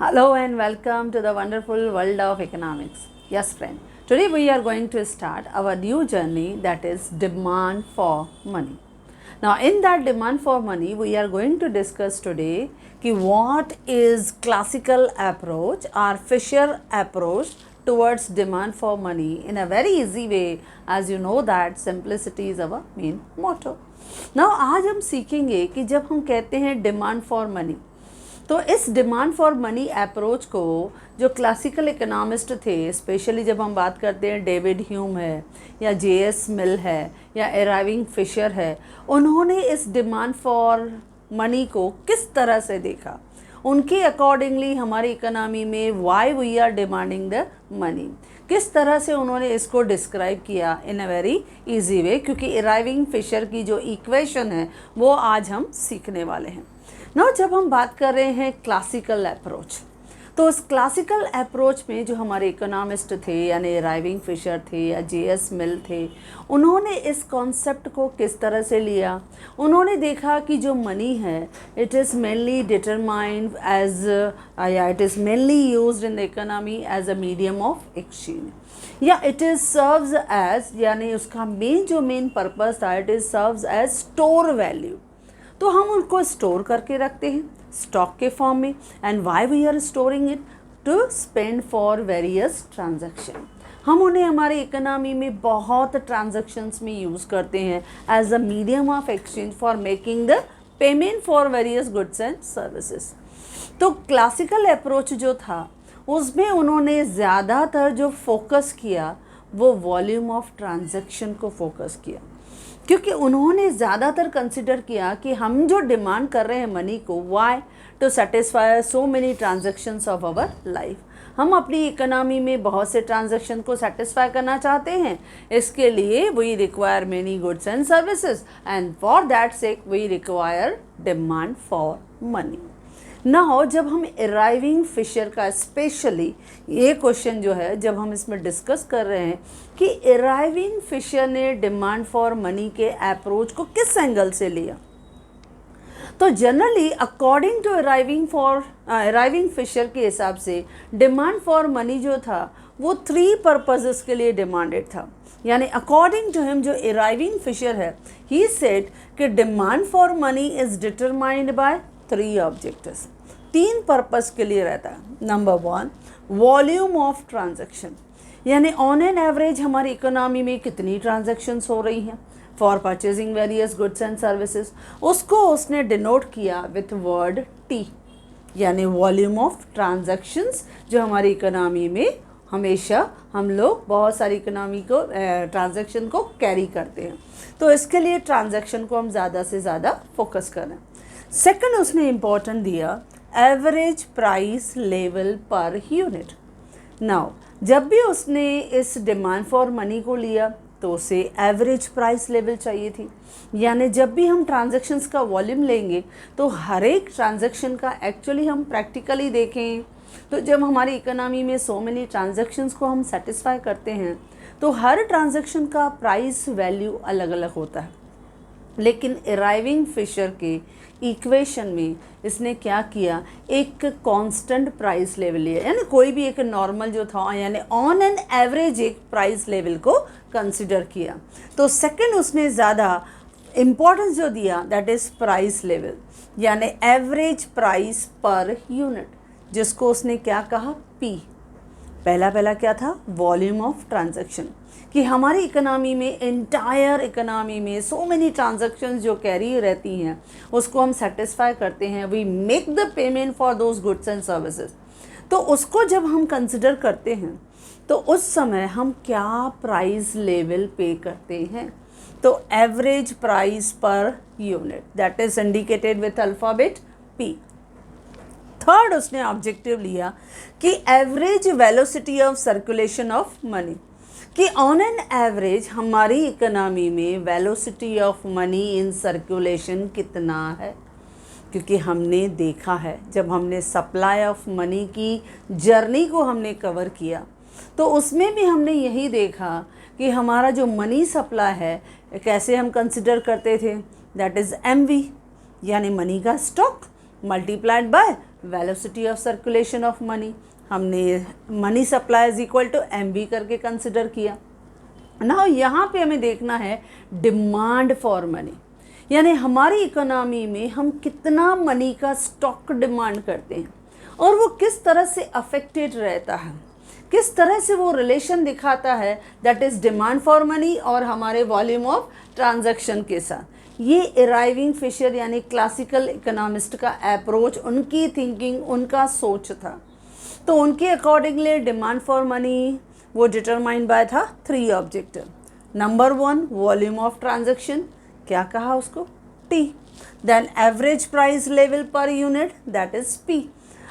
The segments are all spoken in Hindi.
Hello and welcome to the wonderful world of economics. Yes, friend. Today we are going to start our new journey, that is demand for money. Now, in that demand for money, we are going to discuss today what is classical approach or Fisher approach towards demand for money in a very easy way, as you know that simplicity is our main motto. Now, आज हम सीखेंगे कि जब हम कहते हैं डिमांड फॉर मनी, तो इस डिमांड फॉर मनी अप्रोच को जो क्लासिकल इकोनॉमिस्ट थे, स्पेशली जब हम बात करते हैं डेविड ह्यूम है या जेएस मिल है या इरविंग फिशर है, उन्होंने इस डिमांड फॉर मनी को किस तरह से देखा, उनके अकॉर्डिंगली हमारी इकोनॉमी में why we are demanding the money, किस तरह से उन्होंने इसको डिस्क्राइब किया इन अ वेरी इजी वे, क्योंकि इरविंग फिशर की जो इक्वेशन है वो आज हम सीखने वाले हैं। जब हम बात कर रहे हैं क्लासिकल अप्रोच, तो उस क्लासिकल अप्रोच में जो हमारे इकोनॉमिस्ट थे यानी इरविंग फिशर थे या जेएस मिल थे, उन्होंने इस कॉन्सेप्ट को किस तरह से लिया। उन्होंने देखा कि जो मनी है it is mainly determined as या it is mainly used in the economy as a medium of exchange, या इट इज़ सर्व्स एज, यानी उसका मेन पर्पस था, it is serves as store value. तो हम उनको स्टोर करके रखते हैं स्टॉक के फॉर्म में, and why we are storing it to spend for various transaction. हम उन्हें हमारे इकोनॉमी में बहुत ट्रांजैक्शंस में यूज़ करते हैं as a medium of exchange for making the payment for various goods and services. तो क्लासिकल अप्रोच जो था उसमें उन्होंने ज़्यादातर जो फोकस किया वो वॉल्यूम ऑफ ट्रांजैक्शन को फोकस किया, क्योंकि उन्होंने ज़्यादातर कंसिडर किया कि हम जो डिमांड कर रहे हैं मनी को, why to satisfy so many transactions of our life. हम अपनी इकोनॉमी में बहुत से ट्रांजैक्शन को सेटिस्फाई करना चाहते हैं, इसके लिए we require many goods and services, and for that sake we require demand for money. Now जब हम इरविंग फिशर का स्पेशली ये क्वेश्चन जो है जब हम इसमें डिस्कस कर रहे हैं कि इरविंग फिशर ने डिमांड फॉर मनी के अप्रोच को किस एंगल से लिया, तो generally according to Irving Fisher के हिसाब से डिमांड फॉर मनी जो था वो 3 पर्पसेस के लिए डिमांडेड था। यानी अकॉर्डिंग टू हिम, जो इरविंग फिशर है, ही सेड कि demand for money is determined by 3 objectives, 3 purpose के लिए रहता है। नंबर 1, वॉल्यूम ऑफ ट्रांजैक्शन, यानी ऑन एन एवरेज हमारी इकोनॉमी में कितनी ट्रांजैक्शंस हो रही हैं for purchasing various goods and services, उसको उसने डिनोट किया विथ वर्ड टी, यानी वॉल्यूम ऑफ ट्रांजैक्शंस जो हमारी इकोनॉमी में हमेशा हम लोग बहुत सारी इकोनॉमी को ट्रांजैक्शन को कैरी करते हैं, तो इसके लिए ट्रांजैक्शन को हम ज़्यादा से ज़्यादा फोकस करें। सेकंड उसने इम्पोर्टेंट दिया average price level per unit. Now जब भी उसने इस डिमांड फॉर मनी को लिया तो उसे एवरेज प्राइस लेवल चाहिए थी, यानी जब भी हम ट्रांजैक्शंस का वॉल्यूम लेंगे तो हर एक ट्रांजैक्शन का एक्चुअली हम प्रैक्टिकली देखें तो जब हमारी इकोनॉमी में सो मेनी ट्रांजैक्शंस को हम सेटिस्फाई करते हैं तो हर ट्रांजैक्शन का प्राइस वैल्यू अलग अलग होता है। लेकिन इरविंग फिशर के इक्वेशन में इसने क्या किया, एक कांस्टेंट प्राइस लेवल लिया, यानी कोई भी एक नॉर्मल जो था यानी ऑन एन एवरेज एक प्राइस लेवल को कंसिडर किया। तो सेकंड उसने ज़्यादा इम्पोर्टेंस जो दिया दैट इज़ प्राइस लेवल, यानी एवरेज प्राइस पर यूनिट, जिसको उसने क्या कहा, पी। पहला क्या था, वॉल्यूम ऑफ ट्रांजैक्शन, कि हमारी इकोनॉमी में एंटायर इकोनॉमी में सो मेनी ट्रांजैक्शंस जो कैरी रहती हैं उसको हम सेटिस्फाई करते हैं, we make the payment for those goods and services. तो उसको जब हम कंसिडर करते हैं तो उस समय हम क्या प्राइस लेवल पे करते हैं, तो average price per unit, that is indicated with alphabet P. Third उसने ऑब्जेक्टिव लिया कि average velocity of circulation of money, कि ऑन एन एवरेज हमारी इकोनॉमी में velocity of money in circulation कितना है, क्योंकि हमने देखा है जब हमने सप्लाई ऑफ मनी की जर्नी को हमने कवर किया तो उसमें भी हमने यही देखा कि हमारा जो मनी सप्लाई है कैसे हम कंसिडर करते थे, दैट इज़ MV, यानी मनी का stock multiplied by velocity of circulation of money, हमने money supply is equal to MV करके कंसिडर किया। ना यहाँ पे हमें देखना है डिमांड फॉर मनी, यानी हमारी इकोनॉमी में हम कितना मनी का स्टॉक डिमांड करते हैं और वो किस तरह से अफेक्टेड रहता है, किस तरह से वो रिलेशन दिखाता है that is demand for money और हमारे वॉल्यूम ऑफ ट्रांजैक्शन के साथ। ये इराइविंग फिशर यानी क्लासिकल इकोनॉमिस्ट का अप्रोच, उनकी थिंकिंग, उनका सोच था। तो उनके अकॉर्डिंगली डिमांड फॉर मनी वो डिटरमाइन बाय था 3 objective. Number 1 volume of transaction, क्या कहा उसको, T। Then average price level per unit that is P।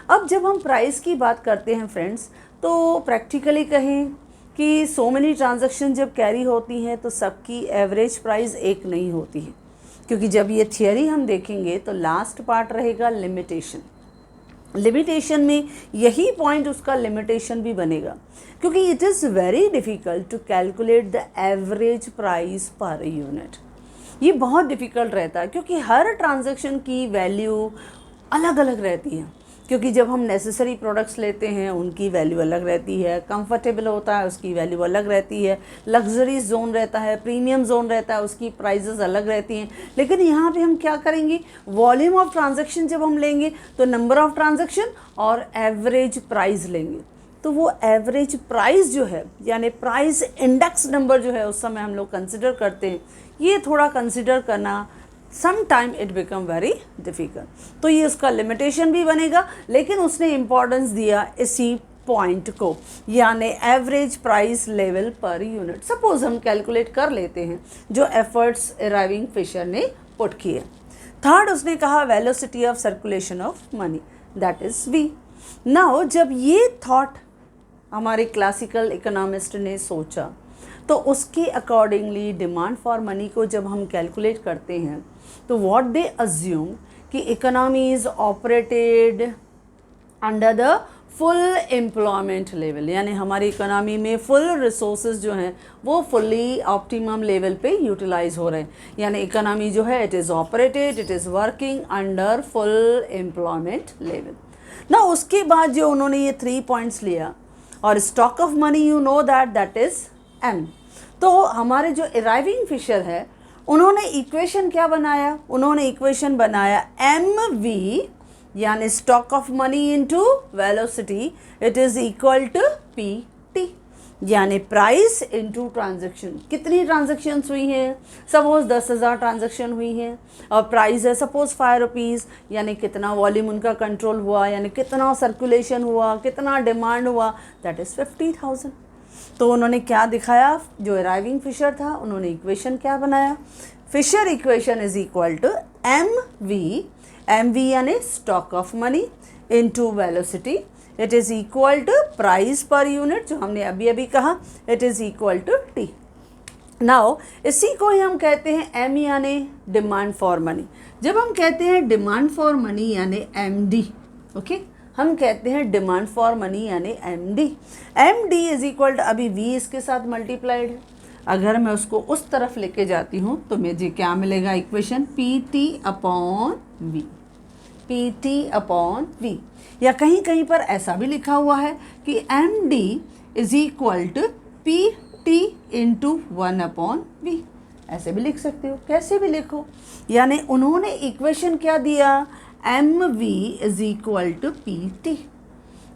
अब जब हम प्राइस की बात करते हैं फ्रेंड्स, तो प्रैक्टिकली कहें कि सो मेनी ट्रांजैक्शन जब कैरी होती हैं तो सबकी एवरेज प्राइस एक नहीं होती है, क्योंकि जब ये थियरी हम देखेंगे तो लास्ट पार्ट रहेगा लिमिटेशन। लिमिटेशन में यही पॉइंट उसका लिमिटेशन भी बनेगा, क्योंकि it is very difficult to calculate the average price per unit. ये बहुत डिफ़िकल्ट रहता है क्योंकि हर ट्रांजैक्शन की वैल्यू अलग अलग रहती है, क्योंकि जब हम नेसेसरी प्रोडक्ट्स लेते हैं उनकी वैल्यू अलग रहती है, कंफर्टेबल होता है उसकी वैल्यू अलग रहती है, लग्जरी जोन रहता है, प्रीमियम जोन रहता है, उसकी प्राइसेस अलग रहती हैं। लेकिन यहाँ पे हम क्या करेंगे, वॉल्यूम ऑफ ट्रांजैक्शन जब हम लेंगे तो नंबर ऑफ ट्रांजैक्शन और एवरेज प्राइस लेंगे। तो वो एवरेज प्राइस जो है यानी प्राइस इंडेक्स नंबर जो है उस समय हम लोग कंसिडर करते हैं, ये थोड़ा कंसिडर करना some time it become very difficult. तो ये उसका लिमिटेशन भी बनेगा, लेकिन उसने इम्पोर्टेंस दिया इसी पॉइंट को, यानी average price level per unit. Suppose हम कैलकुलेट कर लेते हैं जो एफर्ट्स इराइविंग फिशर ने पुट किए। थर्ड उसने कहा velocity of circulation of money that is V। Now जब ये थॉट हमारे क्लासिकल इकोनॉमिस्ट ने सोचा तो उसके अकॉर्डिंगली डिमांड फॉर मनी को जब हम कैलकुलेट करते हैं तो व्हाट दे अज्यूम कि economy is operated under the full employment level, यानी हमारी इकोनॉमी में फुल रिसोर्सेज जो हैं वो फुल्ली ऑप्टिमम लेवल पे यूटिलाइज हो रहे हैं, यानी इकोनॉमी जो है it is operated, it is working under full employment level ना। उसके बाद जो उन्होंने ये 3 पॉइंट्स लिया और stock of money you know that is M। तो हमारे जो इराइविंग फिशर है उन्होंने इक्वेशन क्या बनाया, उन्होंने इक्वेशन बनाया MV यानी stock of money into velocity it is equal to PT, यानी प्राइस इनटू ट्रांजैक्शन। कितनी ट्रांजैक्शंस हुई हैं, सपोज 10,000 ट्रांजैक्शन हुई हैं और प्राइस है सपोज 5 रुपीज़, यानी कितना वॉल्यूम उनका कंट्रोल हुआ, यानी कितना सर्कुलेशन हुआ, कितना डिमांड हुआ, दैट इज़ 50,000। तो उन्होंने क्या दिखाया, जो अराइविंग फिशर था उन्होंने इक्वेशन क्या बनाया, Fisher equation is equal to MV यानी stock of money into velocity it is equal to price per unit, जो हमने अभी अभी कहा it is equal to T। Now इसी को ही हम कहते हैं M यानी डिमांड फॉर मनी। जब हम कहते हैं डिमांड फॉर मनी यानी MD, ओके हम कहते हैं डिमांड फॉर मनी यानी MD इज इक्वल टू, अभी V इसके साथ मल्टीप्लाइड है, अगर मैं उसको उस तरफ लेके जाती हूँ तो मुझे क्या मिलेगा इक्वेशन PT अपॉन V, या कहीं कहीं पर ऐसा भी लिखा हुआ है कि MD is equal to PT into 1 upon V, ऐसे भी लिख सकते हो, कैसे भी लिखो। यानी उन्होंने इक्वेशन क्या दिया, MV is equal to PT।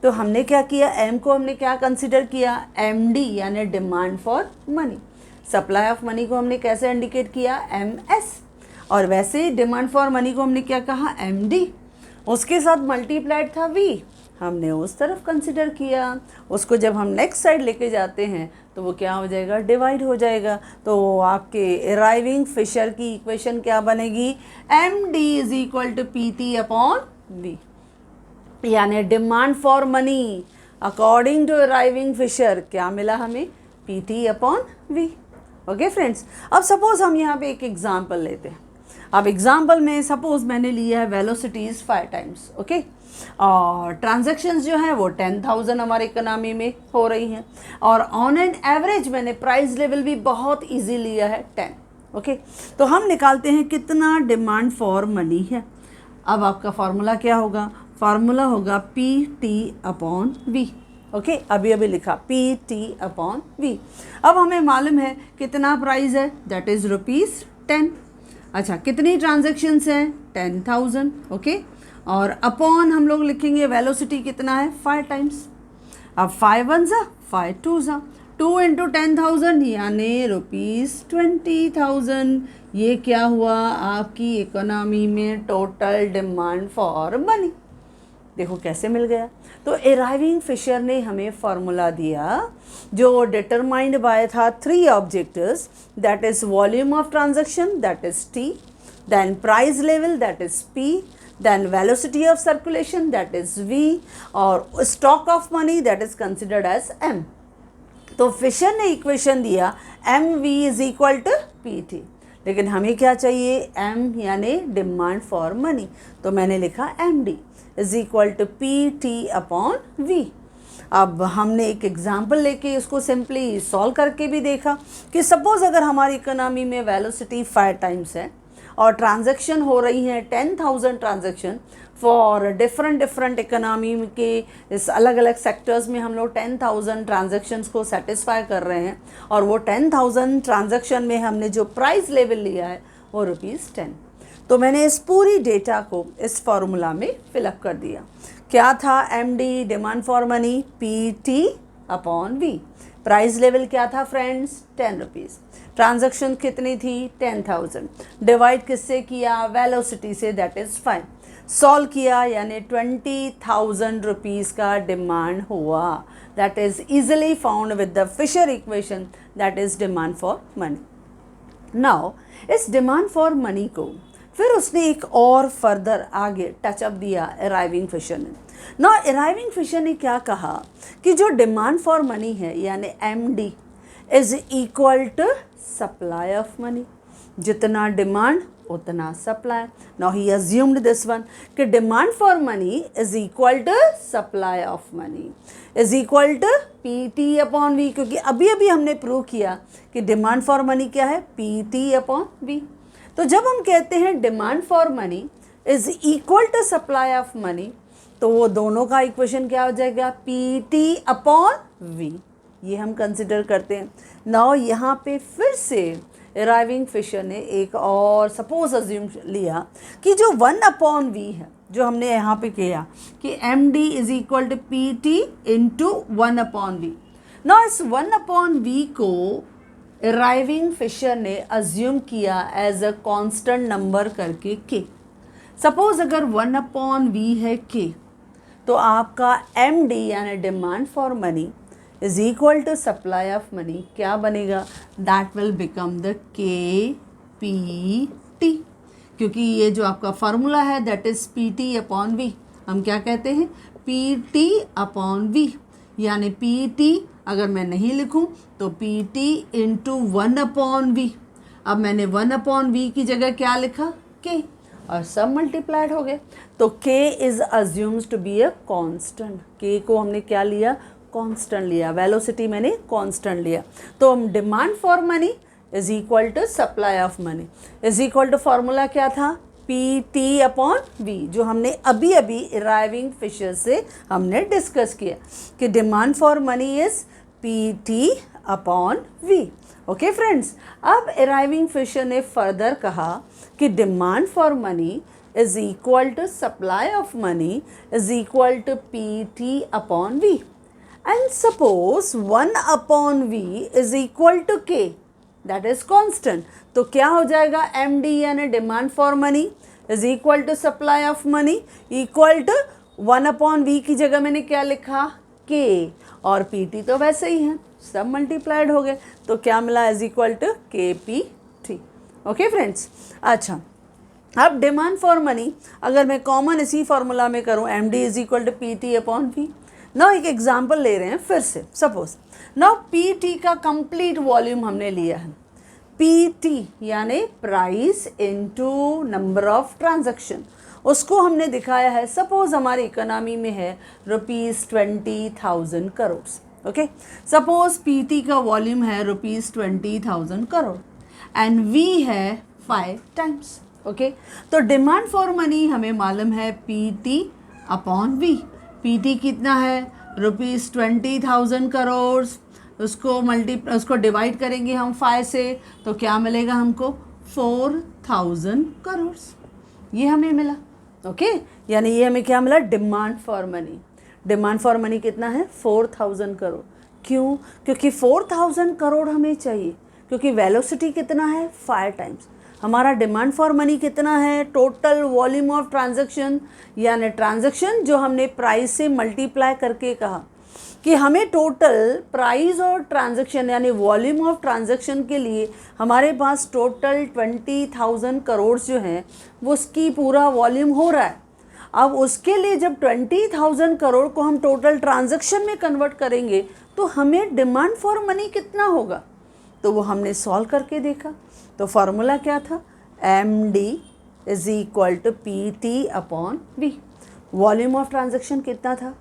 तो हमने क्या किया, M को हमने क्या कंसिडर किया, MD यानी demand for money. Supply of money को हमने कैसे इंडिकेट किया, MS, और वैसे डिमांड फॉर मनी को हमने क्या कहा, MD। उसके साथ मल्टीप्लाइड था V, हमने उस तरफ कंसिडर किया। उसको जब हम नेक्स्ट साइड लेके जाते हैं तो वो क्या हो जाएगा, डिवाइड हो जाएगा। तो आपके अराइविंग फिशर की इक्वेशन क्या बनेगी, MD is equal to PT upon V, यानी demand for money according to Irving Fisher क्या मिला हमें, PT upon V। Okay friends, अब सपोज हम यहाँ पे एक एग्जाम्पल लेते हैं। अब एग्जाम्पल में सपोज मैंने लिया है वेलोसिटीज़ 5 टाइम्स, ओके, और ट्रांजैक्शंस जो हैं वो 10,000 हमारे इकोनॉमी में हो रही हैं, और ऑन एन एवरेज मैंने प्राइस लेवल भी बहुत इजी लिया है 10, ओके। तो हम निकालते हैं कितना डिमांड फॉर मनी है। अब आपका फॉर्मूला क्या होगा, फार्मूला होगा P T upon V. Okay, अभी अभी लिखा पी टी अपॉन वी। अब हमें मालूम है कितना प्राइस है, दैट इज़ ₹10। अच्छा, कितनी ट्रांजेक्शन्स हैं, 10,000। ओके, और अपॉन हम लोग लिखेंगे वेलोसिटी कितना है, 5 टाइम्स। अब 5 1 ज़ा 5 2 ज़ा 2 × 10,000 यानी ₹20,000। ये क्या हुआ, आपकी इकोनॉमी में टोटल डिमांड फॉर मनी। देखो कैसे मिल गया। तो एराइविंग फिशर ने हमें फॉर्मूला दिया जो डिटरमाइंड बाय था 3 objectives, that is volume of transaction that is T, then price level that is P, then velocity of circulation that is V, और stock of money that is considered as M. तो फिशर ने इक्वेशन दिया M V is equal to P T, लेकिन हमें क्या चाहिए, एम यानी डिमांड फॉर मनी। तो मैंने लिखा M D is equal to P T upon V. अब हमने एक एग्जाम्पल लेके इसको सिंपली सॉल्व करके भी देखा कि सपोज अगर हमारी इकोनॉमी में वेलोसिटी 5 टाइम्स है और ट्रांजैक्शन हो रही हैं 10,000 ट्रांजैक्शन फॉर डिफरेंट इकोनॉमी के इस अलग अलग सेक्टर्स में हम लोग 10,000 ट्रांजैक्शंस को सेटिस्फाई कर रहे हैं, और वो 10,000 ट्रांजैक्शन में हमने जो प्राइस लेवल लिया है वो ₹10। तो मैंने इस पूरी डेटा को इस फॉर्मूला में फिलअप कर दिया। क्या था, M D demand for money P T upon V. Price level क्या था फ्रेंड्स, ₹10। ट्रांजैक्शन कितनी थी, 10,000। डिवाइड किससे किया, वेलोसिटी से, दैट इज़ 5। सॉल्व किया यानी ₹20,000 का डिमांड हुआ। That is easily found with the Fisher equation, that is demand for money. Now इस डिमांड फॉर मनी को फिर उसने एक और फर्दर आगे टचअप दिया अराइविंग फिशर ने। ना अराइविंग फिशर ने क्या कहा कि जो डिमांड फॉर मनी है यानी M D is equal to supply of money. जितना डिमांड उतना supply. Now he assumed this one कि demand for money is equal to supply of money is equal to P T upon V, क्योंकि अभी अभी हमने प्रूव किया कि डिमांड फॉर मनी क्या है, पी टी अपॉन वी। तो जब हम कहते हैं demand for money is equal to supply of money, तो वो दोनों का इक्वेशन क्या हो जाएगा, पी टी अपॉन वी। ये हम कंसिडर करते हैं। नाउ यहाँ पे फिर से अराइविंग फिशर ने एक और सपोज अज्यूम लिया कि जो 1 अपॉन वी है, जो हमने यहाँ पे किया कि M D is equal to P T into 1 upon V. Now इस 1 अपॉन वी को अराइविंग फिशर ने अज्यूम किया एज अ कांस्टेंट नंबर करके के। सपोज अगर 1 अपॉन वी है के, तो आपका एम डी यानी demand for money is equal to supply of money क्या बनेगा, that will become the K P T, क्योंकि ये जो आपका फार्मूला है that is P T upon V. हम क्या कहते हैं, पी टी अपॉन वी, यानी पी टी अगर मैं नहीं लिखूं तो P T into 1 upon V. अब मैंने 1 अपॉन वी की जगह क्या लिखा, के, और सब मल्टीप्लाइड हो गए। तो K is assumed to be a constant. K को हमने क्या लिया, कांस्टेंट लिया। वेलोसिटी मैंने कांस्टेंट लिया। तो demand for money is equal to supply of money is equal to formula क्या था, पी टी अपॉन वी, जो हमने अभी अभी अराइविंग फिशर से हमने डिस्कस किया कि demand for money is P T upon V. Okay friends, अब अराइविंग फिशर ने फर्दर कहा कि demand for money is equal to supply of money is equal to P T upon V, and suppose 1 upon V is equal to K, that is constant. तो क्या हो जाएगा, एम डी यानी demand for money is equal to supply of money equal to 1 upon we की जगह मैंने क्या लिखा, के, और पी टी तो वैसे ही है, सब मल्टीप्लाइड हो गए, तो क्या मिला, इज इक्वल टू के पी टी। ओके फ्रेंड्स, अच्छा अब डिमांड फॉर मनी अगर मैं कॉमन इसी फॉर्मूला में करूँ, M D is equal to P T upon V. Now एक एग्जाम्पल ले रहे हैं फिर से। सपोज नाउ पी टी का कंप्लीट वॉल्यूम हमने लिया है, पी टी यानी price into number of transaction, उसको हमने दिखाया है। सपोज हमारी इकोनॉमी में है ₹20,000 crore. Okay, suppose P T का वॉल्यूम है ₹20,000 करोड़ एंड वी है 5 टाइम्स। ओके, तो डिमांड फॉर मनी हमें मालूम है P T upon V. PT कितना है, ₹20,000 करोड़, उसको डिवाइड करेंगे हम 5 से, तो क्या मिलेगा हमको, 4,000 करोड़। ये हमें मिला। ओके, यानी ये हमें क्या मिला, demand for money. Demand for money कितना है, 4,000 करोड़। क्यों, क्योंकि 4,000 करोड़ हमें चाहिए, क्योंकि वेलोसिटी कितना है, 5 टाइम्स। हमारा डिमांड फॉर मनी कितना है, टोटल वॉल्यूम ऑफ ट्रांजैक्शन, यानी ट्रांजैक्शन जो हमने प्राइस से मल्टीप्लाई करके कहा कि हमें टोटल प्राइस और ट्रांजैक्शन यानी वॉल्यूम ऑफ ट्रांजैक्शन के लिए हमारे पास टोटल 20,000 करोड़ जो हैं वो उसकी पूरा वॉल्यूम हो रहा है। अब उसके लिए जब 20,000 करोड़ को हम टोटल ट्रांजैक्शन में कन्वर्ट करेंगे तो हमें डिमांड फॉर मनी कितना होगा, तो वो हमने सॉल्व करके देखा। तो फार्मूला क्या था, MD is equal to PT upon V। Volume of transaction कितना था,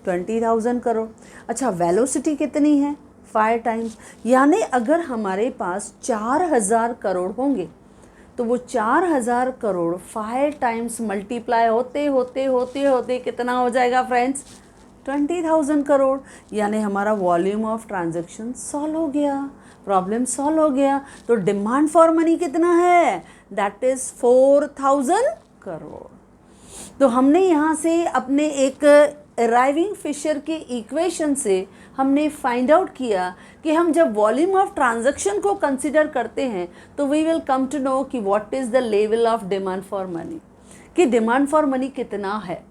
20,000 करोड़। अच्छा, वेलोसिटी कितनी है, 5 टाइम्स। यानी अगर हमारे पास 4,000 करोड़ होंगे तो वो 4,000 करोड़ 5 टाइम्स मल्टीप्लाई होते होते होते होते कितना हो जाएगा फ्रेंड्स, 20,000 करोड़। यानी हमारा वॉल्यूम ऑफ ट्रांजैक्शन सॉल्व हो गया, प्रॉब्लम सॉल्व हो गया। तो डिमांड फॉर मनी कितना है, दैट इज 4,000 करोड़। तो हमने यहाँ से अपने एक अराइविंग फिशर के इक्वेशन से हमने फाइंड आउट किया कि हम जब वॉल्यूम ऑफ ट्रांजैक्शन को कंसिडर करते हैं तो we will come to know कि what is the level of demand for money, कि डिमांड फॉर मनी कितना है।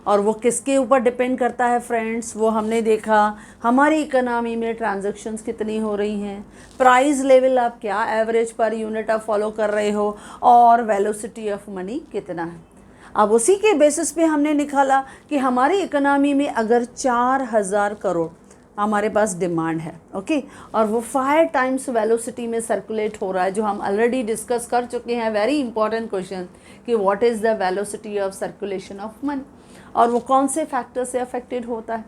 और वो किसके ऊपर डिपेंड करता है फ्रेंड्स, वो हमने देखा हमारी इकोनॉमी में ट्रांजैक्शंस कितनी हो रही हैं, प्राइस लेवल आप क्या एवरेज पर यूनिट आप फॉलो कर रहे हो, और वेलोसिटी ऑफ मनी कितना है। अब उसी के बेसिस पे हमने निकाला कि हमारी इकोनॉमी में अगर 4,000 करोड़ हमारे पास डिमांड है, ओके, और वो 5 टाइम्स वेलोसिटी में सर्कुलेट हो रहा है, जो हम ऑलरेडी डिस्कस कर चुके हैं, वेरी इंपॉर्टेंट क्वेश्चन, कि what is the velocity of circulation of money, और वो कौन से फैक्टर से अफेक्टेड होता है।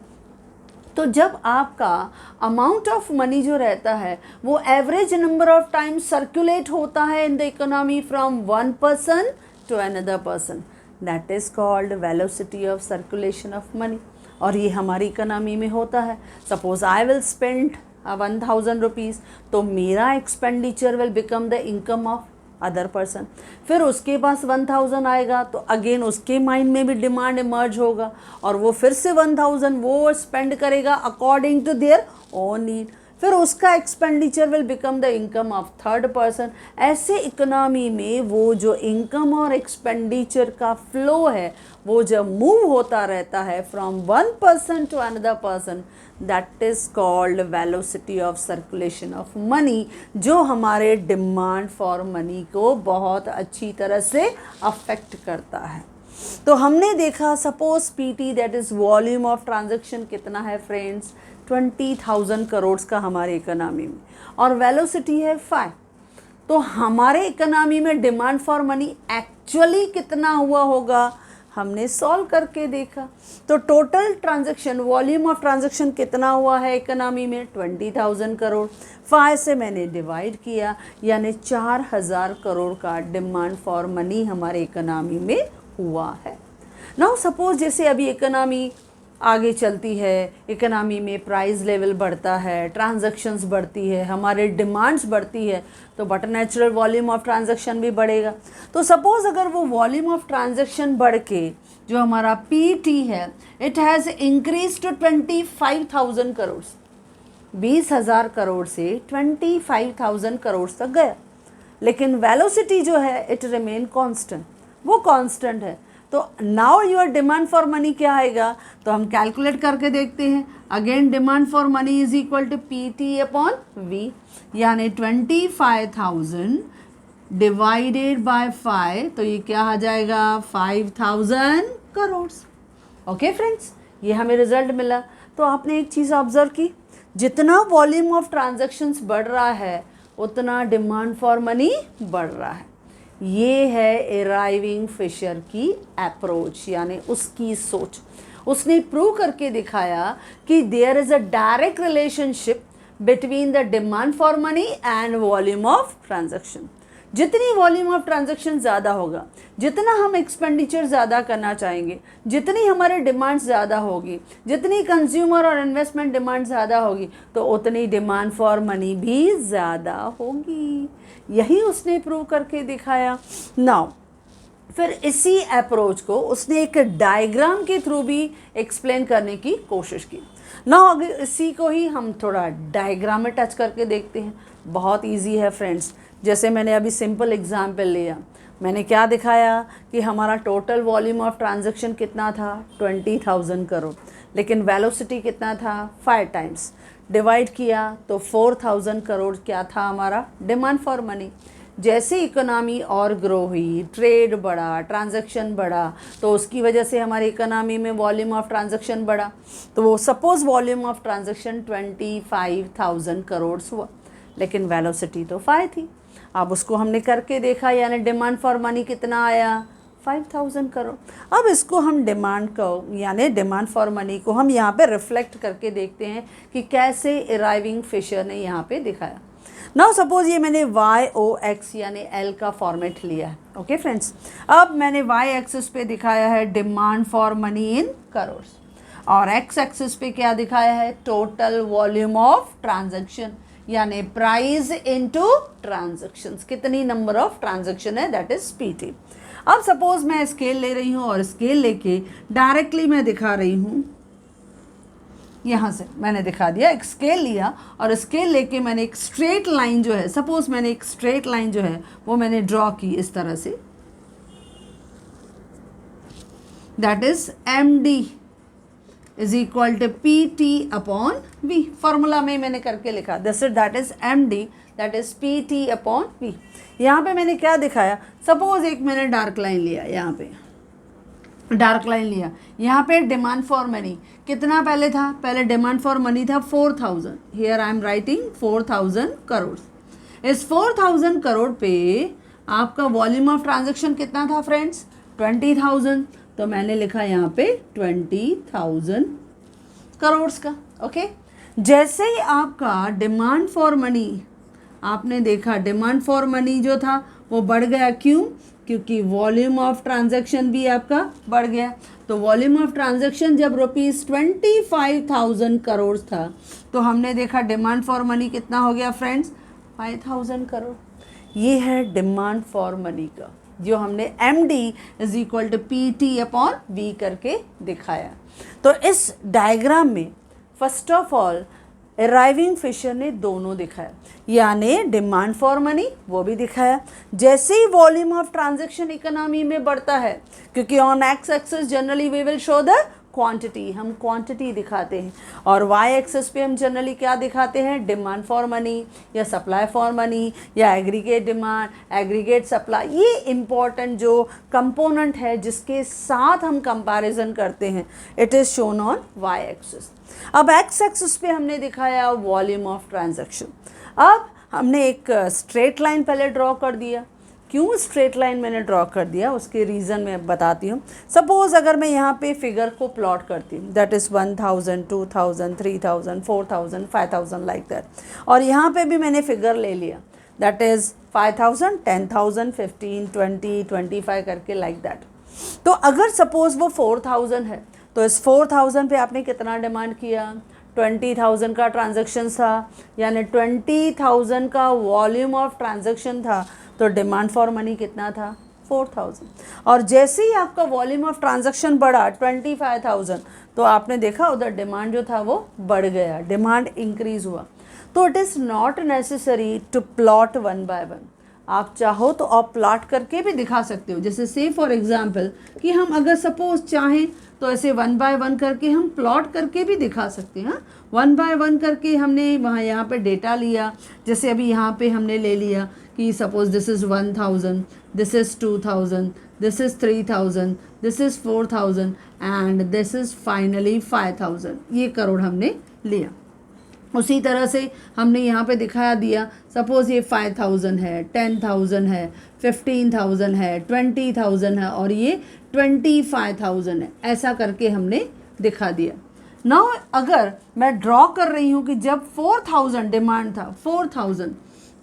तो जब आपका अमाउंट ऑफ मनी जो रहता है वो average number of times circulate होता है in the economy from one person to another person, that is called velocity of circulation of money. और ये हमारी इकोनॉमी में होता है। Suppose I will spend 1,000 rupees, तो मेरा expenditure will become the income of other person. फिर उसके पास 1,000 आएगा तो अगेन उसके माइंड में भी डिमांड इमर्ज होगा, और वो फिर से 1,000 वो स्पेंड करेगा according to their own need. फिर उसका expenditure will become the income of third person. ऐसे इकोनॉमी में वो जो इनकम और एक्सपेंडिचर का फ्लो है वो जब मूव होता रहता है from one person to another person, that is called velocity of circulation of money, जो हमारे डिमांड फॉर मनी को बहुत अच्छी तरह से अफेक्ट करता है। तो हमने देखा suppose PT that is volume of transaction कितना है फ्रेंड्स, 20,000 करोड़ का हमारे इकोनॉमी में, और वेलोसिटी है 5। तो हमारे इकोनॉमी में डिमांड फॉर मनी एक्चुअली कितना हुआ होगा, हमने सॉल्व करके देखा। तो total transaction volume of transaction कितना हुआ है इकोनॉमी में, 20,000 करोड़। 5 से मैंने डिवाइड किया, यानी 4,000 करोड़ का डिमांड फॉर मनी हमारे इकोनॉमी में हुआ है। नाउ सपोज जैसे अभी इकोनॉमी आगे चलती है, इकोनॉमी में प्राइस लेवल बढ़ता है, ट्रांजैक्शंस बढ़ती है, हमारे डिमांड्स बढ़ती है, तो but natural volume of transaction भी बढ़ेगा। तो सपोज़ अगर वो वॉल्यूम ऑफ ट्रांजैक्शन बढ़ के जो हमारा PT है it has increase to 25,000 crore, 20,000 crore से 25,000 करोड़ तक गया, लेकिन वेलोसिटी जो है इट रिमेन कांस्टेंट, वो कांस्टेंट है। तो now your demand for money क्या आएगा, तो हम कैलकुलेट करके देखते हैं। Again demand for money is equal to PT upon V, यानी 25,000 डिवाइडेड बाय 5, तो ये क्या आ जाएगा, 5,000 करोड़। ओके फ्रेंड्स, ये हमें रिजल्ट मिला। तो आपने एक चीज़ ऑब्जर्व की, जितना वॉल्यूम ऑफ ट्रांजैक्शंस बढ़ रहा है उतना डिमांड फॉर मनी बढ़ रहा है। ये है अराइविंग फिशर की अप्रोच, यानी उसकी सोच। उसने प्रूव करके दिखाया कि there is a direct relationship between the demand for money and volume of transaction. जितनी वॉल्यूम ऑफ ट्रांजैक्शन ज़्यादा होगा, जितना हम एक्सपेंडिचर ज़्यादा करना चाहेंगे, जितनी हमारे डिमांड ज़्यादा होगी, जितनी कंज्यूमर और इन्वेस्टमेंट डिमांड ज़्यादा होगी, तो उतनी डिमांड फॉर मनी भी ज़्यादा होगी। यही उसने प्रूव करके दिखाया। नाउ फिर इसी अप्रोच को उसने एक डायग्राम के थ्रू भी एक्सप्लेन करने की कोशिश की। नाउ अगर इसी को ही हम थोड़ा डायग्राम में टच करके देखते हैं। बहुत इजी है फ्रेंड्स। जैसे मैंने अभी सिंपल एग्जांपल लिया, मैंने क्या दिखाया कि हमारा टोटल वॉल्यूम ऑफ ट्रांजैक्शन कितना था 20,000 करोड़, लेकिन वेलोसिटी कितना था 5 टाइम्स। डिवाइड किया तो 4,000 करोड़ क्या था हमारा डिमांड फॉर मनी। जैसे इकोनॉमी और ग्रो हुई, ट्रेड बढ़ा, ट्रांजैक्शन बढ़ा, तो उसकी वजह से हमारी इकोनॉमी में वॉल्यूम ऑफ ट्रांजैक्शन बढ़ा। तो वो suppose volume of transaction 25,000 crore हुआ, लेकिन वेलोसिटी तो 5 थी। अब उसको हमने करके देखा, यानी डिमांड फॉर मनी कितना आया 5,000 करोड़। अब इसको हम डिमांड को यानी डिमांड फॉर मनी को हम यहाँ पे रिफ्लेक्ट करके देखते हैं कि कैसे इराइविंग फिशर ने यहाँ पे दिखाया। नाउ सपोज ये मैंने YOX यानी L का फॉर्मेट लिया है। ओके फ्रेंड्स, अब मैंने Y एक्सिस पे दिखाया है demand for money in crore और X एक्सिस पे क्या दिखाया है टोटल वॉल्यूम ऑफ ट्रांजैक्शन यानी प्राइस इनटू ट्रांजैक्शंस। कितनी नंबर ऑफ ट्रांजैक्शन है दैट इज PT। अब सपोज मैं स्केल ले रही हूँ और स्केल लेके डायरेक्टली मैं दिखा रही हूँ, यहाँ से मैंने दिखा दिया, एक स्केल लिया और स्केल लेके मैंने एक स्ट्रेट लाइन जो है, सपोज मैंने एक स्ट्रेट लाइन जो है वो मैंने ड्रॉ की इस तरह से, that is MD is equal to PT upon V। Formula में मैंने करके लिखा this is that is MD that is PT upon V। यहाँ पे मैंने क्या दिखाया, सपोज एक मैंने डार्क लाइन लिया, यहाँ पे डार्क लाइन लिया, यहाँ पे डिमांड फॉर मनी कितना पहले था, पहले डिमांड फॉर मनी था 4,000। Here I am writing 4,000 crore. इस 4,000 करोड़ पे आपका वॉल्यूम ऑफ ट्रांजैक्शन कितना था फ्रेंड्स 20,000, तो मैंने लिखा यहाँ पे 20,000 करोड़ का। ओके, जैसे ही आपका डिमांड फॉर मनी आपने देखा, डिमांड फॉर मनी जो था वो बढ़ गया, क्यों, क्योंकि वॉल्यूम ऑफ ट्रांजैक्शन भी आपका बढ़ गया। तो वॉल्यूम ऑफ ट्रांजैक्शन जब ₹25,000 करोड़ था, तो हमने देखा डिमांड फॉर मनी कितना हो गया फ्रेंड्स 5,000 करोड़। ये है डिमांड फॉर मनी का जो हमने MD is equal to PT upon V करके दिखाया। तो इस डायग्राम में first of all Irving Fisher ने दोनों दिखाया, यानी डिमांड फॉर मनी वो भी दिखाया। जैसे ही वॉल्यूम ऑफ ट्रांजैक्शन इकोनॉमी में बढ़ता है, क्योंकि on X axis generally we will show the quantity, हम क्वांटिटी दिखाते हैं, और Y एक्सिस पे हम जनरली क्या दिखाते हैं डिमांड फॉर मनी या सप्लाई फॉर मनी या एग्रीगेट डिमांड, एग्रीगेट सप्लाई। ये इम्पॉर्टेंट जो कंपोनेंट है जिसके साथ हम कंपैरिजन करते हैं, it is shown on Y axis. अब X एक्सिस पे हमने दिखाया वॉल्यूम ऑफ ट्रांजैक्शन। अब हमने एक स्ट्रेट लाइन पहले ड्रॉ कर दिया। क्यों स्ट्रेट लाइन मैंने ड्रॉ कर दिया उसके रीज़न मैं बताती हूँ। सपोज अगर मैं यहाँ पे फिगर को प्लॉट करती हूँ, दैट इज़ 1,000, 2,000, 3,000, 4,000, 5,000 लाइक दैट, और यहाँ पे भी मैंने फिगर ले लिया, दैट इज़ 5,000, 10,000, 15, 20, 25 करके लाइक दैट। तो अगर सपोज वो 4,000 है, तो इस 4,000 पे आपने कितना डिमांड किया 20,000 का ट्रांजैक्शन था, यानी 20,000 का वॉल्यूम ऑफ ट्रांजैक्शन था, तो डिमांड फॉर मनी कितना था 4,000। और जैसे ही आपका वॉल्यूम ऑफ ट्रांजैक्शन बढ़ा 25,000, तो आपने देखा उधर डिमांड जो था वो बढ़ गया, डिमांड इंक्रीज हुआ। तो it is not necessary to plot 1 by 1। आप चाहो तो आप प्लॉट करके भी दिखा सकते हो, जैसे से फॉर एग्जांपल कि हम अगर सपोज चाहें तो ऐसे 1 बाय 1 करके हम प्लॉट करके भी दिखा सकते हैं। 1 बाय 1 करके हमने वहाँ यहाँ पे डेटा लिया, जैसे अभी यहाँ पे हमने ले लिया कि suppose this is 1,000, this is 2,000, this is 3,000, this is 4,000 and this is finally 5,000। ये करोड़ हमने लिया। उसी तरह से हमने यहाँ पे दिखाया दिया, सपोज़ ये 5,000 है, 10,000 है, 15,000 है, 20,000 है और ये 25,000 है, ऐसा करके हमने दिखा दिया। नाउ अगर मैं ड्रॉ कर रही हूँ कि जब 4,000 डिमांड था 4,000,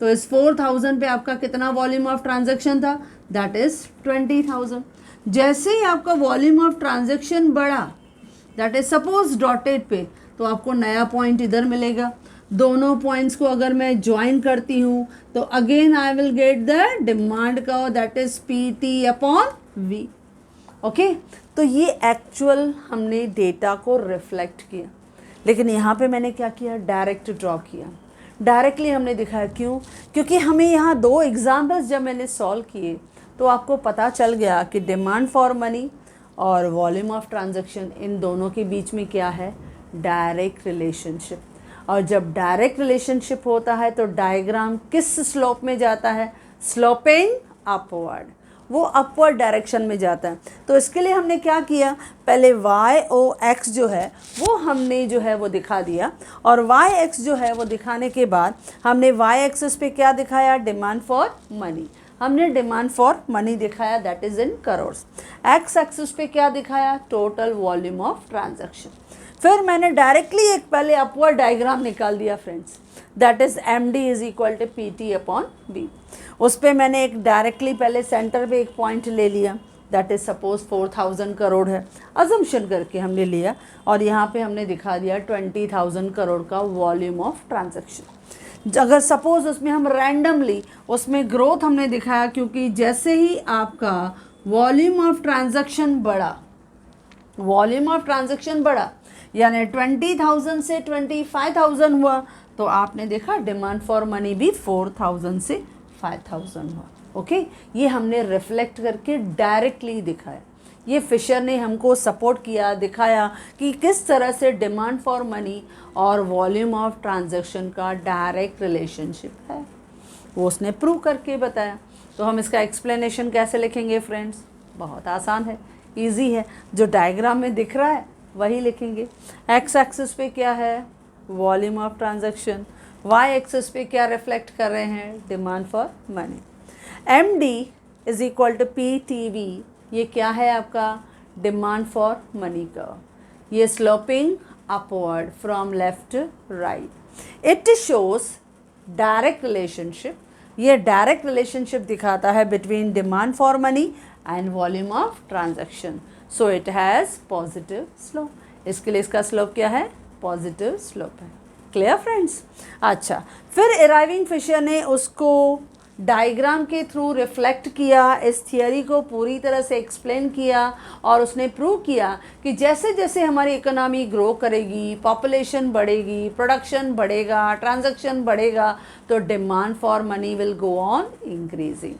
तो इस 4000 पे आपका कितना वॉल्यूम ऑफ ट्रांजैक्शन था, दैट इज 20,000। जैसे ही आपका वॉल्यूम ऑफ ट्रांजैक्शन बढ़ा, दैट इज सपोज डॉटेड पे, तो आपको नया पॉइंट इधर मिलेगा। दोनों पॉइंट्स को अगर मैं ज्वाइन करती हूँ तो again I will get the demand curve, that is PT upon V। Okay, तो ये एक्चुअल हमने डेटा को रिफ्लेक्ट किया, लेकिन यहाँ पे मैंने क्या किया, डायरेक्ट ड्रॉ किया। डायरेक्टली हमने दिखाया, क्यों? क्योंकि हमें यहाँ दो एग्जाम्पल्स जब मैंने सॉल्व किए तो आपको पता चल गया कि डिमांड फॉर मनी और वॉल्यूम ऑफ ट्रांजैक्शन, इन दोनों के बीच में क्या है, डायरेक्ट रिलेशनशिप। और जब डायरेक्ट रिलेशनशिप होता है तो डायग्राम किस स्लोप में जाता है, स्लोपिंग अपवर्ड, वो अपवर्ड डायरेक्शन में जाता है। तो इसके लिए हमने क्या किया, पहले YOX जो है वो हमने जो है वो दिखा दिया, और YX जो है वो दिखाने के बाद हमने Y एक्सिस पे क्या दिखाया, डिमांड फॉर मनी। हमने डिमांड फॉर मनी दिखाया, that is in crores. X axis पे क्या दिखाया, टोटल वॉल्यूम ऑफ ट्रांजैक्शन। फिर मैंने डायरेक्टली एक पहले अपवर्ड डायग्राम निकाल दिया friends, that is MD is equal to PT upon B। उस पर मैंने एक डायरेक्टली पहले सेंटर पे एक पॉइंट ले लिया, दैट इज सपोज 4000 करोड़ है, अजम्पशन करके हमने लिया, और यहाँ पे हमने दिखा दिया 20,000 करोड़ का वॉल्यूम ऑफ ट्रांजैक्शन। अगर सपोज उसमें हम रैंडमली उसमें ग्रोथ हमने दिखाया, क्योंकि जैसे ही आपका वॉल्यूम ऑफ ट्रांजैक्शन बढ़ा, वॉल्यूम ऑफ ट्रांजैक्शन बढ़ा यानी 20,000 से 25,000 हुआ, तो आपने देखा डिमांड फॉर मनी भी 4,000 से 5,000 हुआ। ओके, ये हमने रिफ्लेक्ट करके डायरेक्टली दिखाया। ये फिशर ने हमको सपोर्ट किया, दिखाया कि किस तरह से डिमांड फॉर मनी और वॉल्यूम ऑफ ट्रांजैक्शन का डायरेक्ट रिलेशनशिप है, वो उसने प्रूव करके बताया। तो हम इसका एक्सप्लेनेशन कैसे लिखेंगे फ्रेंड्स, बहुत आसान है, इजी है, जो डायग्राम में दिख रहा है वही लिखेंगे। X एक्सिस पे क्या है, volume of transaction, Y axis पे क्या रिफ्लेक्ट कर रहे हैं, demand for money. MD is equal to PTV, ये क्या है आपका, डिमांड फॉर मनी का, ये sloping upward from left right. It shows direct relationship, ये डायरेक्ट रिलेशनशिप दिखाता है between demand for money and volume of transaction, so it has positive slope. इसके लिए इसका स्लोप क्या है, पॉजिटिव स्लोप है। Clear friends? अच्छा, फिर अराइविंग फिशर ने उसको डायग्राम के थ्रू रिफ्लेक्ट किया, इस थियरी को पूरी तरह से एक्सप्लेन किया, और उसने प्रूव किया कि जैसे जैसे हमारी इकोनॉमी ग्रो करेगी, पॉपुलेशन बढ़ेगी, प्रोडक्शन बढ़ेगा, ट्रांजैक्शन बढ़ेगा, तो demand for money will go on increasing.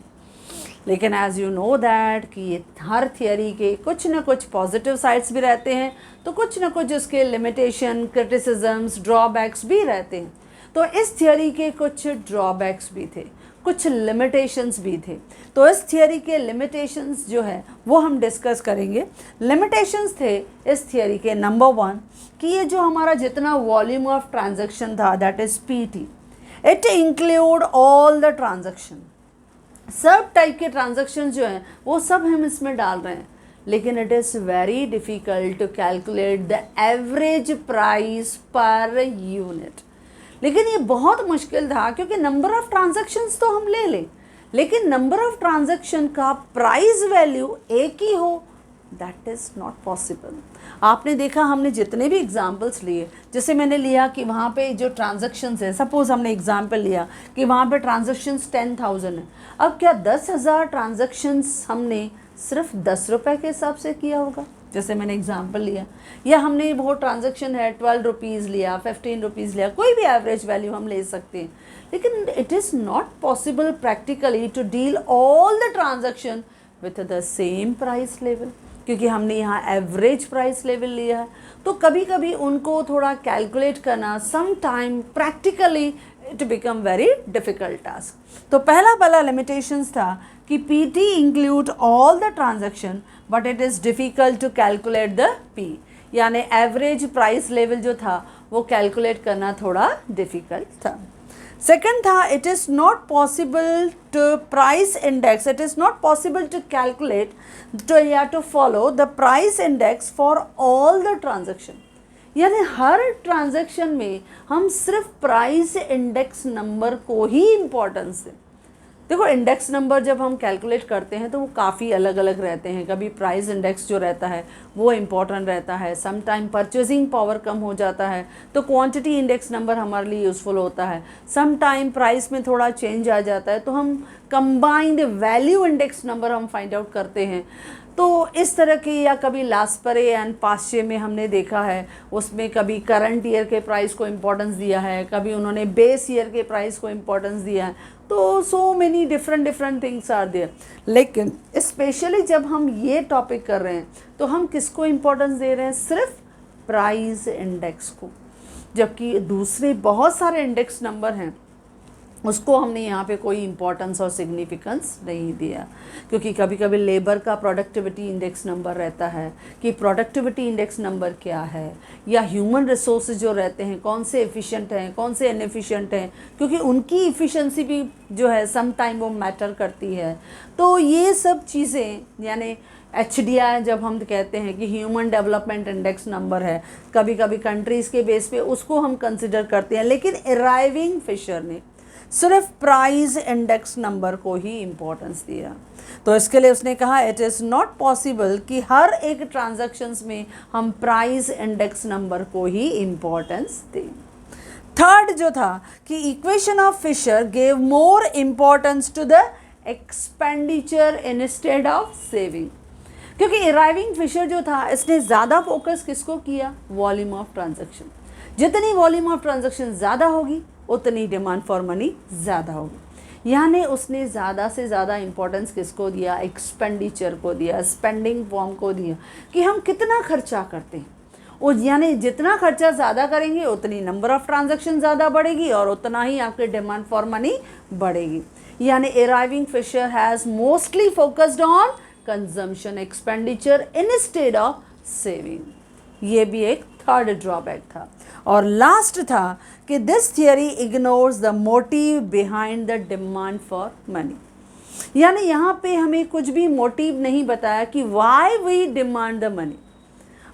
लेकिन एज यू नो दैट कि ये हर थियरी के कुछ ना कुछ पॉजिटिव साइड्स भी रहते हैं, तो कुछ ना कुछ उसके लिमिटेशन, क्रिटिसिजम्स, ड्रॉबैक्स भी रहते हैं। तो इस थियरी के कुछ ड्रॉबैक्स भी थे, कुछ लिमिटेशंस भी थे। तो इस थियरी के लिमिटेशंस जो है वो हम डिस्कस करेंगे। लिमिटेशंस थे इस थियरी के, नंबर 1 कि ये जो हमारा जितना वॉल्यूम ऑफ ट्रांजैक्शन था, that is PT, it include all the transaction, सब टाइप के ट्रांजैक्शन जो हैं वो सब हम इसमें डाल रहे हैं, लेकिन it is very difficult to calculate the average price per unit. लेकिन ये बहुत मुश्किल था, क्योंकि नंबर ऑफ़ ट्रांजैक्शंस तो हम ले लें, लेकिन नंबर ऑफ़ ट्रांजैक्शन का प्राइस वैल्यू एक ही हो, दैट इज़ नॉट पॉसिबल। आपने देखा हमने जितने भी एग्जाम्पल्स लिए, जैसे मैंने लिया कि वहाँ पे जो ट्रांजैक्शंस है, सपोज हमने एग्जाम्पल लिया कि वहाँ पे ट्रांजैक्शंस 10,000 है। अब क्या 10,000 ट्रांजैक्शंस हमने सिर्फ 10 रुपये के हिसाब से किया होगा, जैसे मैंने एग्जाम्पल लिया, या हमने वो ट्रांजैक्शन है 12 रुपीज़ लिया, 15 रुपीज़ लिया, कोई भी एवरेज वैल्यू हम ले सकते हैं। लेकिन it is not possible practically to deal all the transaction with the same price level, क्योंकि हमने यहाँ एवरेज प्राइस लेवल लिया है। तो कभी कभी उनको थोड़ा कैलकुलेट करना some time practically it become very difficult task. तो पहला लिमिटेशंस था कि PT include all the transaction but it is difficult to calculate the P, यानी एवरेज प्राइस लेवल जो था वो कैलकुलेट करना थोड़ा डिफ़िकल्ट था। सेकंड था, it is not possible to price index, it is not possible to calculate to या to follow the price index for all the transaction, यानी हर ट्रांजैक्शन में हम सिर्फ प्राइस इंडेक्स नंबर को ही इम्पोर्टेंस दें। देखो, इंडेक्स नंबर जब हम कैलकुलेट करते हैं तो वो काफ़ी अलग अलग रहते हैं। कभी प्राइस इंडेक्स जो रहता है वो इम्पॉर्टेंट रहता है, सम टाइम परचेजिंग पावर कम हो जाता है तो क्वांटिटी इंडेक्स नंबर हमारे लिए यूज़फुल होता है, सम टाइम प्राइस में थोड़ा चेंज आ जाता है तो हम कंबाइंड वैल्यू इंडेक्स नंबर हम फाइंड आउट करते हैं। तो इस तरह की, या कभी लास्परे एंड पाश्चे में हमने देखा है, उसमें कभी करंट ईयर के प्राइस को इम्पोर्टेंस दिया है, कभी उन्होंने बेस ईयर के प्राइस को इम्पोर्टेंस दिया है। तो so many different things are there. लेकिन स्पेशली जब हम ये टॉपिक कर रहे हैं तो हम किसको इम्पोर्टेंस दे रहे हैं? सिर्फ प्राइस इंडेक्स को, जबकि दूसरे बहुत सारे इंडेक्स नंबर हैं उसको हमने यहाँ पे कोई इम्पोर्टेंस और सिग्निफिकेंस नहीं दिया। क्योंकि कभी कभी लेबर का प्रोडक्टिविटी इंडेक्स नंबर रहता है कि प्रोडक्टिविटी इंडेक्स नंबर क्या है, या ह्यूमन रिसोर्सेज जो रहते हैं कौन से एफिशिएंट हैं कौन से इनएफिशिएंट हैं, क्योंकि उनकी इफ़िशेंसी भी जो है सम टाइम वो मैटर करती है। तो ये सब चीज़ें, यानी HDI जब हम कहते हैं कि ह्यूमन डेवलपमेंट इंडेक्स नंबर है, कभी कभी कंट्रीज़ के बेस पे उसको हम कंसिडर करते हैं, लेकिन इरविंग फिशर ने सिर्फ प्राइस इंडेक्स नंबर को ही इम्पोर्टेंस दिया। तो इसके लिए उसने कहा इट इज़ नॉट पॉसिबल कि हर एक ट्रांजैक्शंस में हम प्राइस इंडेक्स नंबर को ही इम्पोर्टेंस दें। थर्ड जो था कि equation of Fisher gave more importance to the expenditure instead of saving. क्योंकि इरविंग फिशर जो था इसने ज़्यादा फोकस किसको किया? Volume of transaction. जितनी वॉल्यूम ऑफ ट्रांजैक्शन ज़्यादा होगी उतनी डिमांड फॉर मनी ज़्यादा होगी। यानी उसने ज़्यादा से ज़्यादा इम्पोर्टेंस किसको दिया? एक्सपेंडिचर को दिया, स्पेंडिंग फॉर्म को दिया, कि हम कितना खर्चा करते हैं। और यानी जितना खर्चा ज़्यादा करेंगे उतनी नंबर ऑफ़ ट्रांजैक्शन ज़्यादा बढ़ेगी और उतना ही आपकी डिमांड फॉर मनी बढ़ेगी। यानी Irving Fisher has mostly focused on consumption expenditure instead of saving. ये भी एक थर्ड ड्रॉबैक था। और लास्ट था कि this theory ignores the motive behind the demand for money. यानी यहाँ पे हमें कुछ भी मोटिव नहीं बताया कि why we demand the money.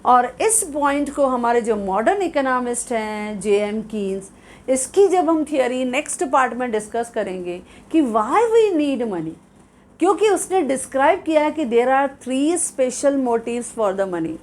और इस पॉइंट को हमारे जो मॉडर्न इकोनॉमिस्ट हैं J.M. कीन्स, इसकी जब हम थियरी नेक्स्ट पार्ट में डिस्कस करेंगे कि वाई वी नीड मनी, क्योंकि उसने डिस्क्राइब किया है कि there are 3 special motives for the money.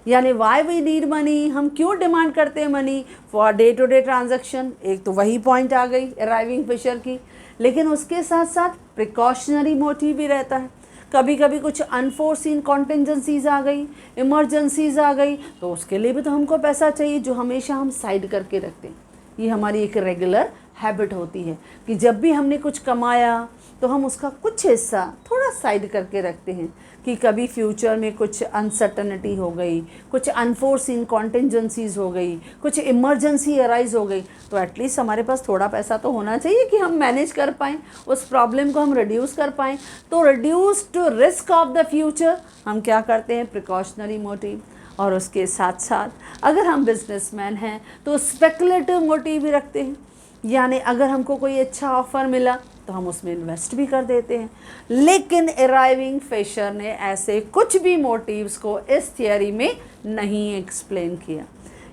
यानी वाई वी नीड मनी, हम क्यों डिमांड करते हैं money for day to day transaction. एक तो वही पॉइंट आ गई इरविंग फिशर की, लेकिन उसके साथ साथ प्रिकॉशनरी मोटिव भी रहता है। कभी कभी कुछ अनफोर्सिन कॉन्टेंजेंसीज आ गई, इमरजेंसीज आ गई, तो उसके लिए भी तो हमको पैसा चाहिए, जो हमेशा हम साइड करके रखते हैं। ये हमारी एक रेगुलर हैबिट होती है कि जब भी हमने कुछ कमाया तो हम उसका कुछ हिस्सा थोड़ा साइड करके रखते हैं कि कभी फ्यूचर में कुछ अनसर्टनिटी हो गई, कुछ अनफोर्सिन कॉन्टेंजेंसीज हो गई, कुछ इमरजेंसी अराइज हो गई, तो एटलीस्ट हमारे पास थोड़ा पैसा तो होना चाहिए कि हम मैनेज कर पाएँ, उस प्रॉब्लम को हम रिड्यूस कर पाएँ। तो reduce to risk of the future हम क्या करते हैं? Precautionary motive. और उसके साथ साथ अगर हम बिजनेसमैन हैं तो स्पेकुलेटिव मोटिव भी रखते हैं। यानी अगर हमको कोई अच्छा ऑफ़र मिला तो हम उसमें इन्वेस्ट भी कर देते हैं। लेकिन इरविंग फिशर ने ऐसे कुछ भी मोटिव्स को इस थियरी में नहीं एक्सप्लेन किया।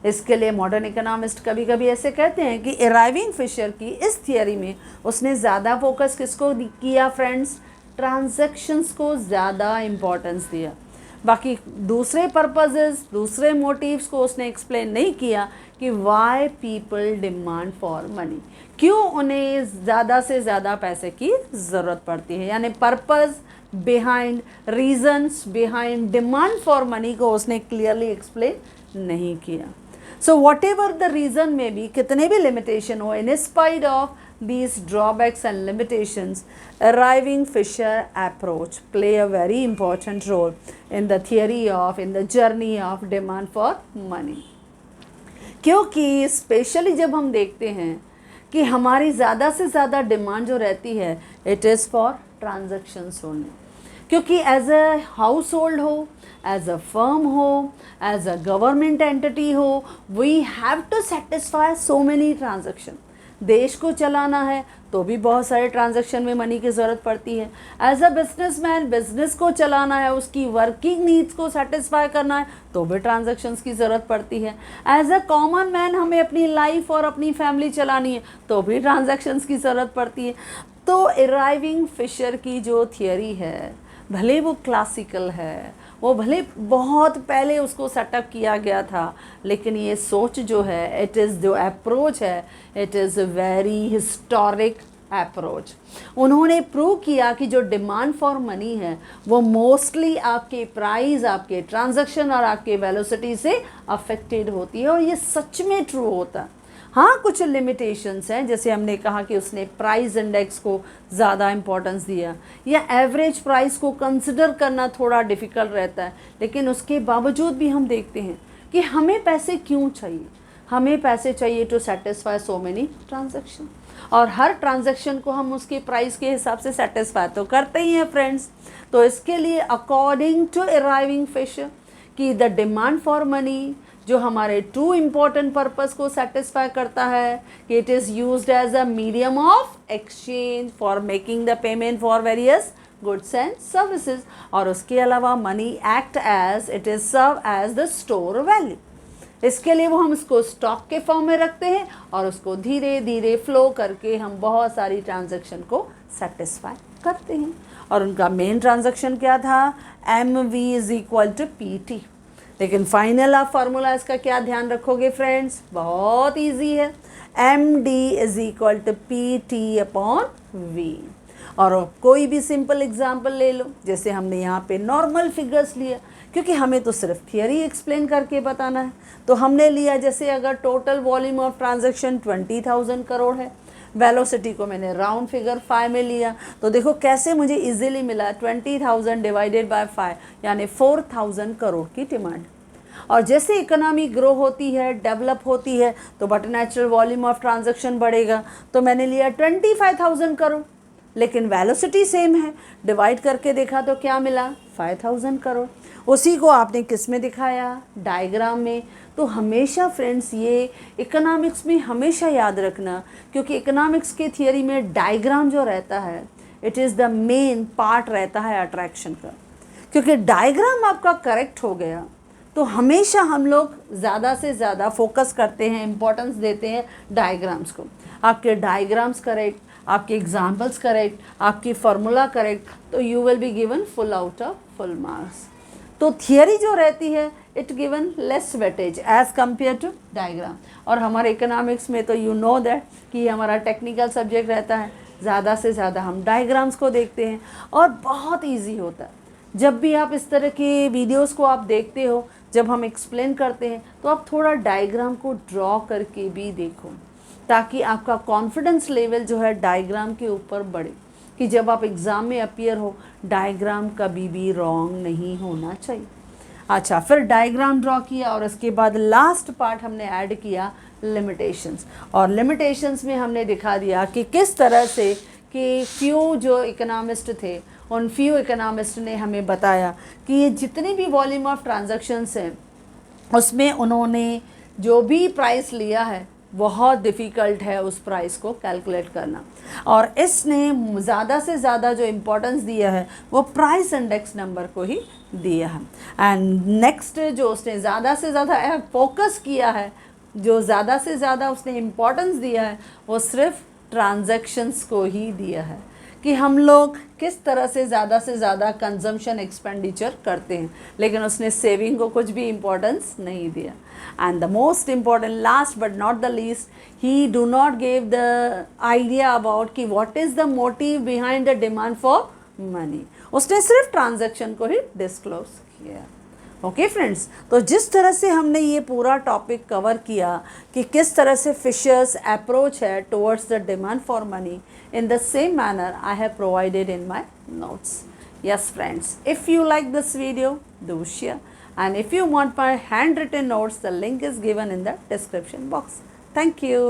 इसके लिए मॉडर्न इकोनॉमिस्ट कभी कभी ऐसे कहते हैं कि इरविंग फिशर की इस थियरी में उसने ज़्यादा फोकस किसको किया फ्रेंड्स? ट्रांजैक्शंस को ज़्यादा इम्पोर्टेंस दिया। बाकी दूसरे पर्पसेस, दूसरे मोटिव्स को उसने एक्सप्लेन नहीं किया कि why people demand for money, क्यों उन्हें ज़्यादा से ज़्यादा पैसे की ज़रूरत पड़ती है। यानी purpose behind, reasons behind demand for money को उसने क्लियरली एक्सप्लेन नहीं किया। So what ever the reason में भी, कितने भी लिमिटेशन हो, in spite of these drawbacks and limitations, Irving Fisher approach play a very important role in the theory of, in the journey of demand for money। क्योंकि स्पेशली जब हम देखते हैं कि हमारी ज़्यादा से ज़्यादा डिमांड जो रहती है इट इज़ फॉर ट्रांजैक्शंस होने, क्योंकि एज अ हाउस होल्ड हो, एज अ फर्म हो, एज अ गवर्नमेंट एंटिटी हो, we have to satisfy so many transaction. देश को चलाना है तो भी बहुत सारे ट्रांजैक्शन में मनी की ज़रूरत पड़ती है। एज अ बिजनेसमैन बिजनेस को चलाना है, उसकी वर्किंग नीड्स को सेटिस्फाई करना है तो भी ट्रांजैक्शंस की ज़रूरत पड़ती है। एज अ कॉमन मैन हमें अपनी लाइफ और अपनी फैमिली चलानी है तो भी ट्रांजैक्शंस की ज़रूरत पड़ती है। तो अराइविंग फिशर की जो थियरी है, भले वो क्लासिकल है, वो भले बहुत पहले उसको सेटअप किया गया था, लेकिन ये सोच जो है, इट इज़ जो अप्रोच है, it is a very historic approach. उन्होंने प्रूव किया कि जो डिमांड फॉर मनी है वो मोस्टली आपके प्राइस, आपके ट्रांजैक्शन और आपके वेलोसिटी से अफेक्टेड होती है, और ये सच में ट्रू होता है। हाँ, कुछ लिमिटेशंस हैं, जैसे हमने कहा कि उसने प्राइस इंडेक्स को ज़्यादा इम्पोर्टेंस दिया, या एवरेज प्राइस को कंसिडर करना थोड़ा डिफ़िकल्ट रहता है, लेकिन उसके बावजूद भी हम देखते हैं कि हमें पैसे क्यों चाहिए। हमें पैसे चाहिए to satisfy so many transaction, और हर ट्रांजैक्शन को हम उसके प्राइस के हिसाब से सेटिस्फाई तो करते ही हैं फ्रेंड्स। तो इसके लिए अकॉर्डिंग टू अराइविंग फिशर कि द डिमांड फॉर मनी जो हमारे टू इम्पॉर्टेंट पर्पस को सेटिस्फाई करता है कि it is used as a medium of exchange for making the payment for various goods and services, और उसके अलावा money act as it is serve as the store value. इसके लिए वो हम इसको स्टॉक के फॉर्म में रखते हैं और उसको धीरे धीरे फ्लो करके हम बहुत सारी ट्रांजैक्शन को सेटिस्फाई करते हैं। और उनका मेन ट्रांजैक्शन क्या था? MV is equal to PT। लेकिन फाइनल आप फार्मूला इसका क्या ध्यान रखोगे फ्रेंड्स? बहुत इजी है, MD is equal to PT upon V। और कोई भी सिंपल एग्जांपल ले लो, जैसे हमने यहाँ पे नॉर्मल फिगर्स लिया, क्योंकि हमें तो सिर्फ थियरी एक्सप्लेन करके बताना है। तो हमने लिया, जैसे अगर total volume of transaction 20,000 crore है, वेलोसिटी को मैंने राउंड फिगर 5 में लिया, तो देखो कैसे मुझे इजीली मिला 20,000 डिवाइडेड बाय 5, यानी 4,000 करोड़ की डिमांड। और जैसे इकोनॉमी ग्रो होती है, डेवलप होती है, तो but natural volume of transaction बढ़ेगा, तो मैंने लिया 25,000 करोड़, लेकिन वेलोसिटी सेम है, डिवाइड करके देखा तो क्या मिला? 5,000 करोड़। उसी को आपने किस में दिखाया? डायग्राम में। तो हमेशा फ्रेंड्स ये इकोनॉमिक्स में हमेशा याद रखना, क्योंकि इकोनॉमिक्स के थियरी में डायग्राम जो रहता है it is the main part रहता है अट्रैक्शन का। क्योंकि डायग्राम आपका करेक्ट हो गया तो हमेशा हम लोग ज़्यादा से ज़्यादा फोकस करते हैं, इम्पोर्टेंस देते हैं डायग्राम्स को। आपके डायग्राम्स करेक्ट, आपके एग्जाम्पल्स करेक्ट, आपकी फार्मूला करेक्ट, तो you will be given full out of full marks. तो थियरी जो रहती है it given less weightage as compare to diagram. और हमारे इकोनॉमिक्स में तो यू नो दैट कि हमारा टेक्निकल सब्जेक्ट रहता है, ज़्यादा से ज़्यादा हम डायग्राम्स को देखते हैं, और बहुत ईजी होता है। जब भी आप इस तरह के वीडियोस को आप देखते हो, जब हम एक्सप्लेन करते हैं, तो आप थोड़ा डायग्राम को ड्रॉ करके भी देखो, ताकि आपका कॉन्फिडेंस लेवल जो है डायग्राम के ऊपर बढ़े, कि जब आप एग्ज़ाम में अपीयर हो डायग्राम कभी भी रॉन्ग नहीं होना चाहिए। अच्छा, फिर डायग्राम ड्रॉ किया, और उसके बाद लास्ट पार्ट हमने ऐड किया लिमिटेशंस। और लिमिटेशंस में हमने दिखा दिया कि किस तरह से कि फ्यू जो इकोनॉमिस्ट थे, उन फ्यू इकोनॉमिस्ट ने हमें बताया कि ये जितनी भी वॉल्यूम ऑफ ट्रांजैक्शंस हैं उसमें उन्होंने जो भी प्राइस लिया है बहुत डिफ़िकल्ट है उस प्राइस को कैलकुलेट करना, और इसने ज़्यादा से ज़्यादा जो इम्पोर्टेंस दिया है वो प्राइस इंडेक्स नंबर को ही दिया है। एंड नेक्स्ट जो उसने ज़्यादा से ज़्यादा फोकस किया है, जो ज़्यादा से ज़्यादा उसने इम्पोर्टेंस दिया है, वो सिर्फ ट्रांजैक्शंस को ही दिया है, कि हम लोग किस तरह से ज़्यादा कंजम्पशन एक्सपेंडिचर करते हैं, लेकिन उसने सेविंग को कुछ भी इम्पोर्टेंस नहीं दिया। And the most important, last but not the least, he do not give the idea about कि what is the motive behind the demand for money. उसने सिर्फ ट्रांजैक्शन को ही डिस्क्लोज किया। ओके फ्रेंड्स, तो जिस तरह से हमने ये पूरा टॉपिक कवर किया कि किस तरह से फिशर्स अप्रोच है towards the demand for money, in the same manner I have provided in my notes. Yes friends, if you like this video, do share, and if you want my handwritten notes, the link is given in the description box. Thank you.